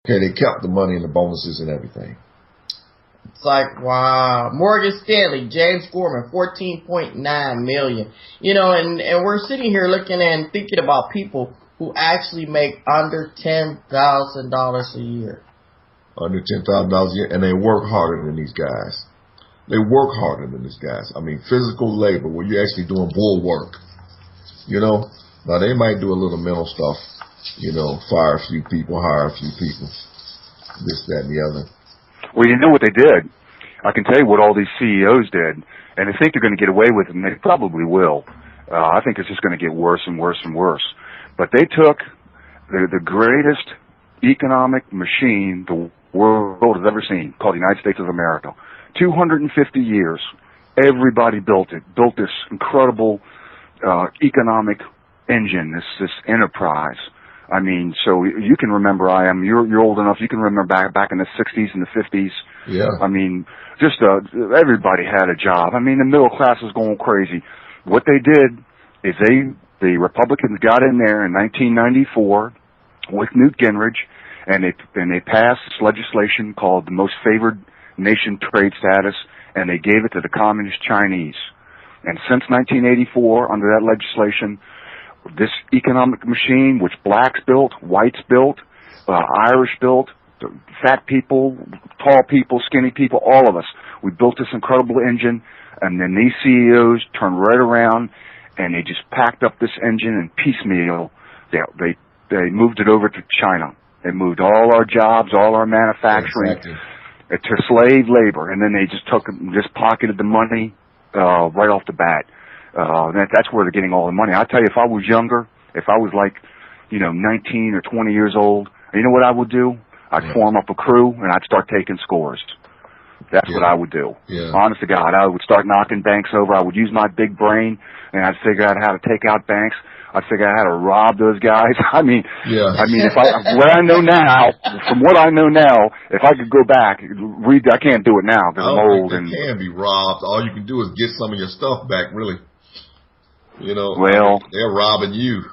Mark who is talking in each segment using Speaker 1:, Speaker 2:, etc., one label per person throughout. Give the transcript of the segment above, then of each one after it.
Speaker 1: Okay, they kept the money and the bonuses and everything.
Speaker 2: It's like, wow. Morgan Stanley, James Gorman, 14.9 million. And we're sitting here looking and thinking about people who actually make under $10,000 a year.
Speaker 1: Under $10,000 a year, and they work harder than these guys. They work harder than these guys. I mean, physical labor, where you're actually doing bull work. Now they might do a little mental stuff. Fire a few people, hire a few people, this, that, and the other.
Speaker 3: Well, you know what they did? I can tell you what all these CEOs did, and they think they're going to get away with it, and they probably will. I think it's just going to get worse and worse and worse. But they took the greatest economic machine the world has ever seen, called the United States of America. 250 years, everybody built this incredible economic engine, this enterprise. I mean, so you can remember, you're old enough, you can remember back in the 60s and the 50s.
Speaker 1: Yeah.
Speaker 3: I mean, just everybody had a job. I mean, the middle class was going crazy. What they did is the Republicans got in there in 1994 with Newt Gingrich, and they passed this legislation called the Most Favored Nation Trade Status, and they gave it to the Communist Chinese. And since 1984, under that legislation, this economic machine, which blacks built, whites built, Irish built, fat people, tall people, skinny people, all of us, we built this incredible engine, and then these CEOs turned right around and they just packed up this engine and piecemeal. They moved it over to China. They moved all our jobs, all our manufacturing to slave labor, and then they just pocketed the money right off the bat. That's where they're getting all the money. I tell you, if I was younger, if I was 19 or 20 years old, you know what I would do? I'd form up a crew and I'd start taking scores. That's what I would do.
Speaker 1: Yeah.
Speaker 3: Honest to God, I would start knocking banks over. I would use my big brain, and I'd figure out how to take out banks. I'd figure out how to rob those guys. From what I know now, if I could go back, I can't do it now because I'm old.
Speaker 1: It can be robbed. All you can do is get some of your stuff back, really.
Speaker 3: Well,
Speaker 1: they're robbing you.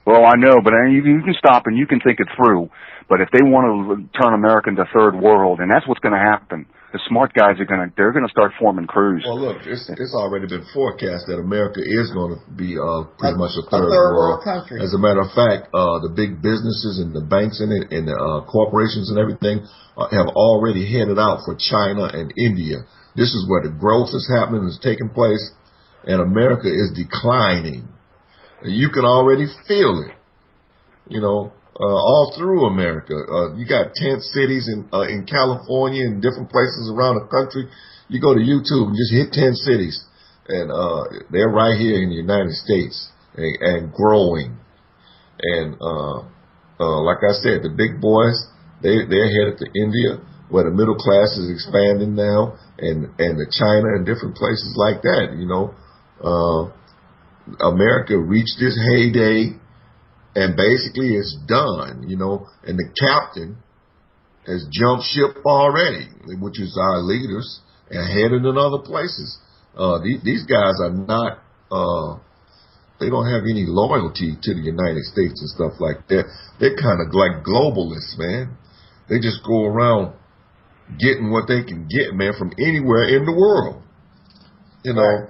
Speaker 3: Well, I know, but you can stop and you can think it through. But if they want to turn America into third world, and that's what's going to happen, the smart guys are going to start forming crews.
Speaker 1: Well, look, it's already been forecast that America is going to be pretty much a third world
Speaker 2: country.
Speaker 1: As a matter of fact, the big businesses and the banks in it and the corporations and everything have already headed out for China and India. This is where the growth is happening, is taking place, and America is declining. You can already feel it, all through America. You got tent cities in California and different places around the country. You go to YouTube and just hit 10 cities, and they're right here in the United States and growing. And like I said, the big boys, they're headed to India, where the middle class is expanding now, and to China and different places like that. America reached this heyday, and basically it's done, and the captain has jumped ship already, which is our leaders, and headed in other places. These guys are not, they don't have any loyalty to the United States and stuff like that. They're kind of like globalists, man. They just go around getting what they can get, man, from anywhere in the world,
Speaker 2: Right.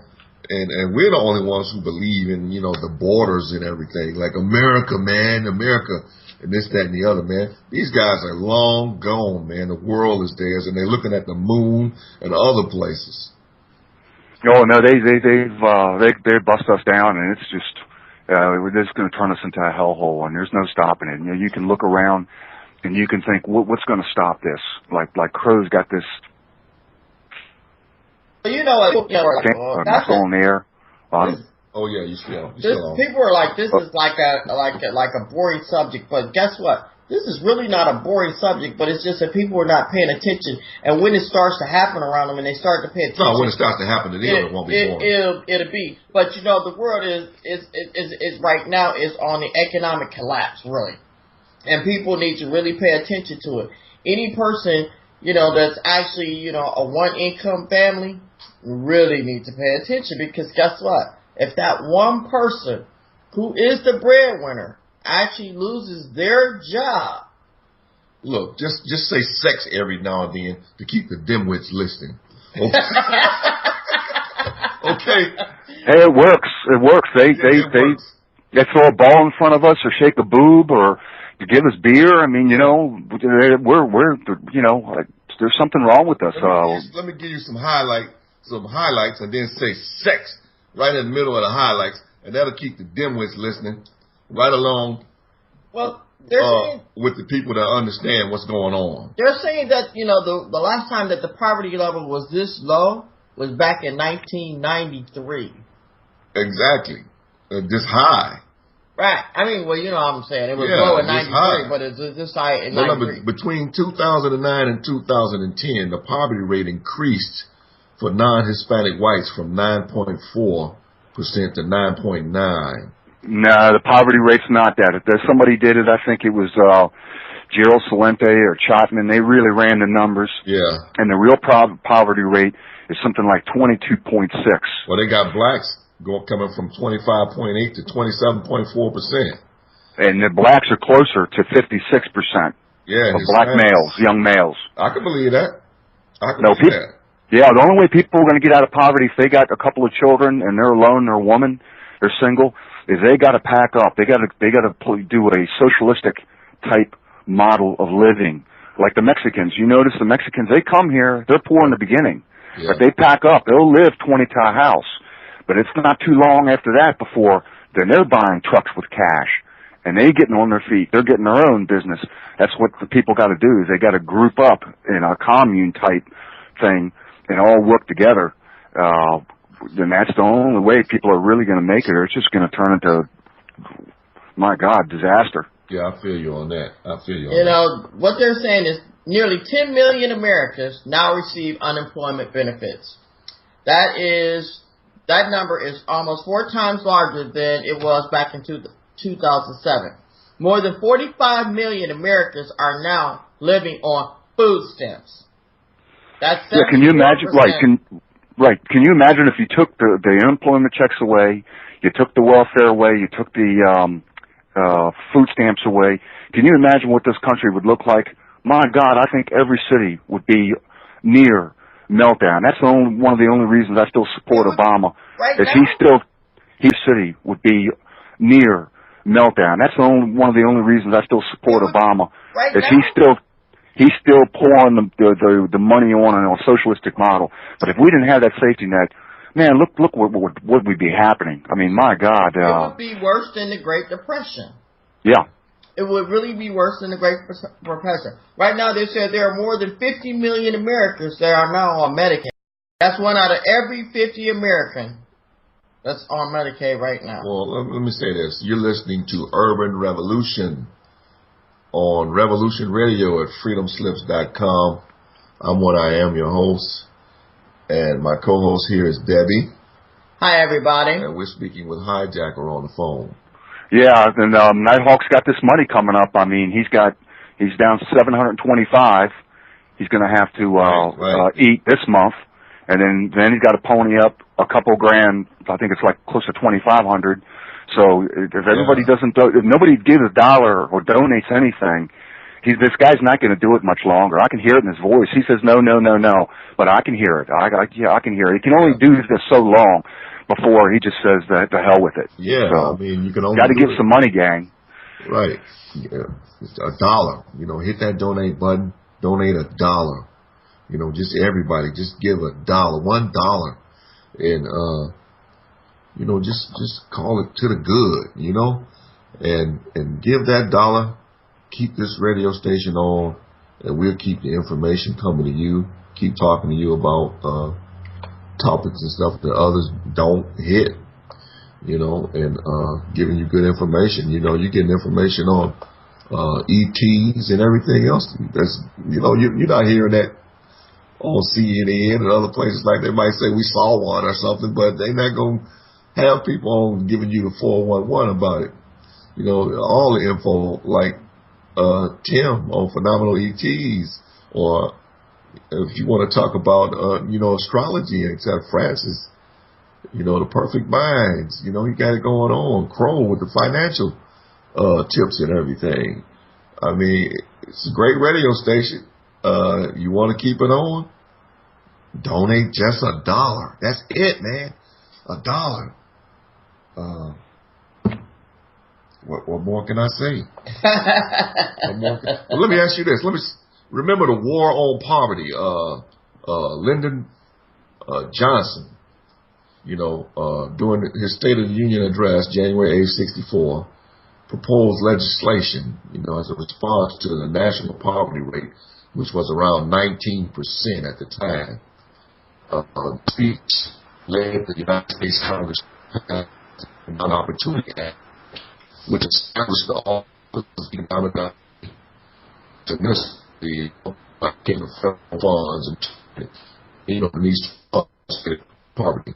Speaker 1: And we're the only ones who believe in, the borders and everything. Like America, man, America, and this, that, and the other, man. These guys are long gone, man. The world is theirs, and they're looking at the moon and other places.
Speaker 3: Oh no, they bust us down, and it's just they're just going to turn us into a hellhole, and there's no stopping it. You can look around, and you can think, what's going to stop this? Like Crow's got this.
Speaker 2: That's
Speaker 3: on the air.
Speaker 1: Oh yeah, you still on.
Speaker 2: People are like, this is like a boring subject, but guess what? This is really not a boring subject, but it's just that people are not paying attention. And when it starts to happen around them, and they start to pay attention,
Speaker 1: when it starts to happen to them, it won't be boring.
Speaker 2: It'll be. But the world is right now is on the economic collapse, really, and people need to really pay attention to it. Any person that's actually a one income family really need to pay attention, because guess what? If that one person who is the breadwinner actually loses their job,
Speaker 1: Look, just say sex every now and then to keep the dimwits listening. Okay. Okay.
Speaker 3: Hey, it works. It works. They throw a ball in front of us or shake a boob or to give us beer. I mean, you know, we're you know, there's something wrong with us.
Speaker 1: Let me give you some highlights, and then say sex right in the middle of the highlights, and that'll keep the dimwits listening right along.
Speaker 2: Well, they're saying,
Speaker 1: with the people that understand what's going on.
Speaker 2: They're saying that, you know, the last time that the poverty level was this low was back in 1993.
Speaker 1: Exactly. This high.
Speaker 2: Right. I mean, well, you know what I'm saying. It was low in 93, but it's this high in 93.
Speaker 1: Between 2009 and 2010, the poverty rate increased for non-Hispanic whites from 9.4% to 9.9%.
Speaker 3: No, the poverty rate's not that. If somebody did it, I think it was Gerald Salente or Chotman. They really ran the numbers.
Speaker 1: Yeah.
Speaker 3: And the real poverty rate is something like 22.6.
Speaker 1: Well, they got blacks coming from 25.8 to 27.4%.
Speaker 3: And the blacks are closer to 56%.
Speaker 1: Yeah.
Speaker 3: Of black males, young males.
Speaker 1: I can believe that. That.
Speaker 3: Yeah, the only way people are going to get out of poverty if they got a couple of children and they're alone, they're a woman, they're single, is they got to pack up. They got to do a socialistic type model of living, like the Mexicans. You notice the Mexicans, they come here, they're poor in the beginning, but they pack up. They'll live 20 to a house, but it's not too long after that before then they're buying trucks with cash, and they getting on their feet. They're getting their own business. That's what the people got to do. Is they got to group up in a commune type thing and all work together. Then that's the only way people are really going to make it, or it's just going to turn into, my God, disaster.
Speaker 1: Yeah, I feel you on that.
Speaker 2: You know, what they're saying is nearly 10 million Americans now receive unemployment benefits. That number is almost 4 times larger than it was back in 2007. More than 45 million Americans are now living on food stamps. That's
Speaker 3: can you imagine? Can you imagine if you took the unemployment checks away, you took the welfare away, you took the food stamps away? Can you imagine what this country would look like? My God, I think every city would be near meltdown. That's one of the only reasons I still support Obama. His city would be near meltdown. That's one of the only reasons I still support Obama. He's still pouring the money on a socialistic model. But if we didn't have that safety net, man, look what would be happening. I mean, my God.
Speaker 2: It would be worse than the Great Depression.
Speaker 3: Yeah.
Speaker 2: It would really be worse than the Great Depression. Right now, they said there are more than 50 million Americans that are now on Medicaid. That's 1 out of every 50 American that's on Medicaid right now.
Speaker 1: Well, let me say this. You're listening to Urban Revolution on Revolution Radio at freedomslips.com. I'm One Iam, your host, and my co-host here is Debbie.
Speaker 2: Hi, everybody.
Speaker 1: And we're speaking with Hijacker on the phone.
Speaker 3: Yeah, and Nighthawk's got this money coming up. I mean, he's down 725. He's going to have to eat this month, and then he's got to pony up a couple grand. I think it's like close to 2,500. So if everybody if nobody gives $1 or donates anything, this guy's not going to do it much longer. I can hear it in his voice. He says no, but I can hear it. I can hear it. He can only do this so long before he just says the hell with it.
Speaker 1: Yeah,
Speaker 3: so,
Speaker 1: I mean, you can only
Speaker 3: got to give some money, gang.
Speaker 1: Right. Yeah. It's $1. You know, hit that donate button. Donate $1. You know, just everybody, just give $1, $1, and you know, just call it to the good, you know, and give that $1, keep this radio station on, and we'll keep the information coming to you, keep talking to you about topics and stuff that others don't hit, you know, and giving you good information. You know, you're getting information on ETs and everything else. That's, you know, you're not hearing that on CNN and other places. Like they might say we saw one or something, but they're not going to have people on giving you the 411 about it. You know, all the info, like Tim on Phenomenal ETs, or if you want to talk about, you know, astrology, except Francis, you know, the Perfect Minds, you know, he got it going on. Crow with the financial tips and everything. I mean, it's a great radio station. You want to keep it on? Donate just $1. That's it, man. $1. What more can I say? Well, let me ask you this. Remember the war on poverty. Lyndon Johnson, during his State of the Union address, January 8, 64, proposed legislation, as a response to the national poverty rate, which was around 19% at the time. Speech led the United States Congress an Opportunity Act, which established the Office of Economic Opportunity to administer the federal funds and these funds for poverty.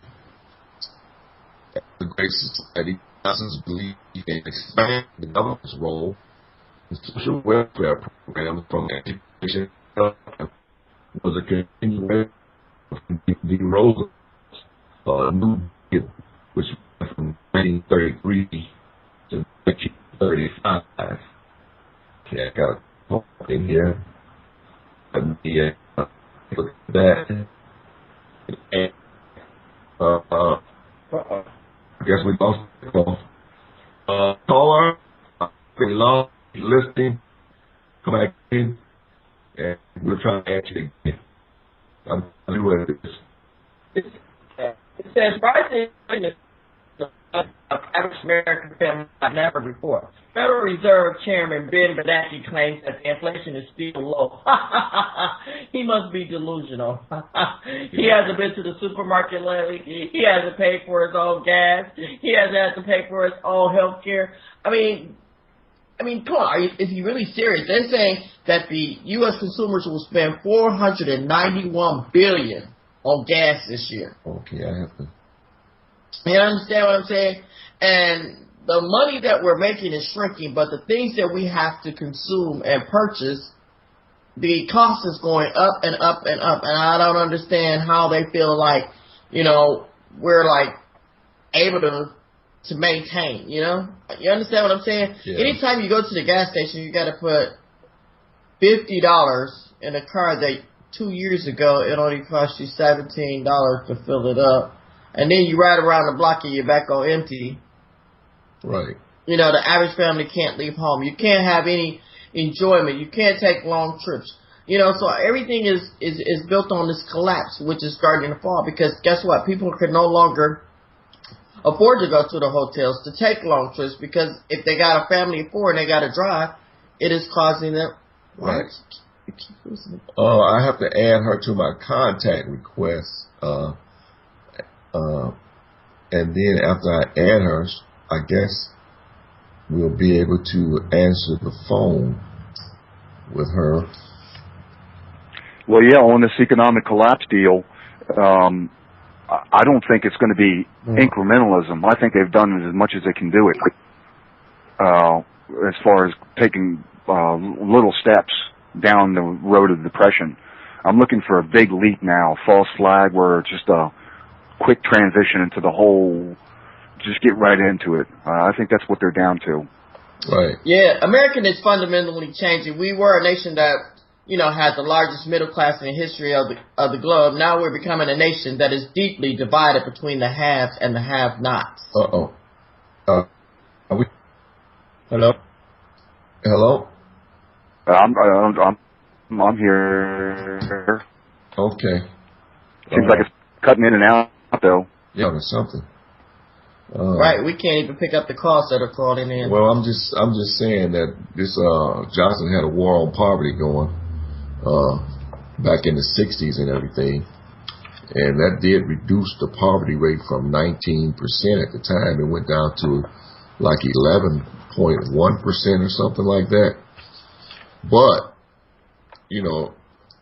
Speaker 1: The Great Society Johnson's belief in expanding the government's role in social welfare programs from education was a continuation of the Roosevelt's New Deal, which went from 1933 to 1935. Okay, I got a point in here. Let me look at that. And, I guess we lost the call. Caller, we lost listening. Come back in, and we'll try to answer it again. I'm new at this.
Speaker 2: It says rising average American family like never before. Federal Reserve Chairman Ben Bernanke claims that the inflation is still low. He must be delusional. He hasn't been to the supermarket lately. He hasn't paid for his own gas. He hasn't had to pay for his own health care. I mean, come on, is he really serious? They're saying that the U.S. consumers will spend $491 billion on gas this year.
Speaker 1: Okay, I have to.
Speaker 2: You understand what I'm saying? And the money that we're making is shrinking, but the things that we have to consume and purchase, the cost is going up and up and up. And I don't understand how they feel like, we're like able to maintain, You understand what I'm saying?
Speaker 1: Yeah.
Speaker 2: Anytime you go to the gas station, you got to put $50 in a car that 2 years ago it only cost you $17 to fill it up. And then you ride around the block and you're back on empty.
Speaker 1: Right.
Speaker 2: The average family can't leave home. You can't have any enjoyment. You can't take long trips. So everything is built on this collapse, which is starting to fall. Because guess what? People can no longer afford to go to the hotels to take long trips, because if they got a family of 4 and they got to drive, it is causing them.
Speaker 1: Right. I have to add her to my contact request. And then after I add her, I guess we'll be able to answer the phone with her.
Speaker 3: Well, yeah, on this economic collapse deal, I don't think it's going to be incrementalism. I think they've done as much as they can do it, as far as taking little steps down the road of depression. I'm looking for a big leap now, false flag, where it's just a quick transition into the whole, just get right into it. I think that's what they're down to.
Speaker 1: Right.
Speaker 2: Yeah, America is fundamentally changing. We were a nation that, had the largest middle class in the history of the globe. Now we're becoming a nation that is deeply divided between the haves and the have-nots.
Speaker 1: Are we?
Speaker 2: Hello?
Speaker 1: Hello?
Speaker 3: I'm here.
Speaker 1: Okay.
Speaker 3: Seems like it's cutting in and out, though.
Speaker 1: Yeah, there's something.
Speaker 2: Right, we can't even pick up the calls that are calling in.
Speaker 1: Well, I'm just saying that this Johnson had a war on poverty going back in the 60s and everything, and that did reduce the poverty rate from 19% at the time. It went down to like 11.1% or something like that. But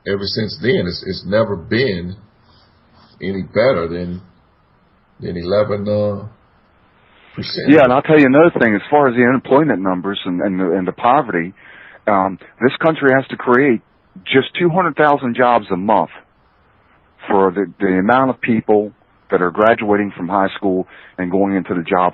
Speaker 1: ever since then, it's never been any better than 11%.
Speaker 3: Yeah, and I'll tell you another thing. As far as the unemployment numbers and the poverty, this country has to create just 200,000 jobs a month for the amount of people that are graduating from high school and going into the job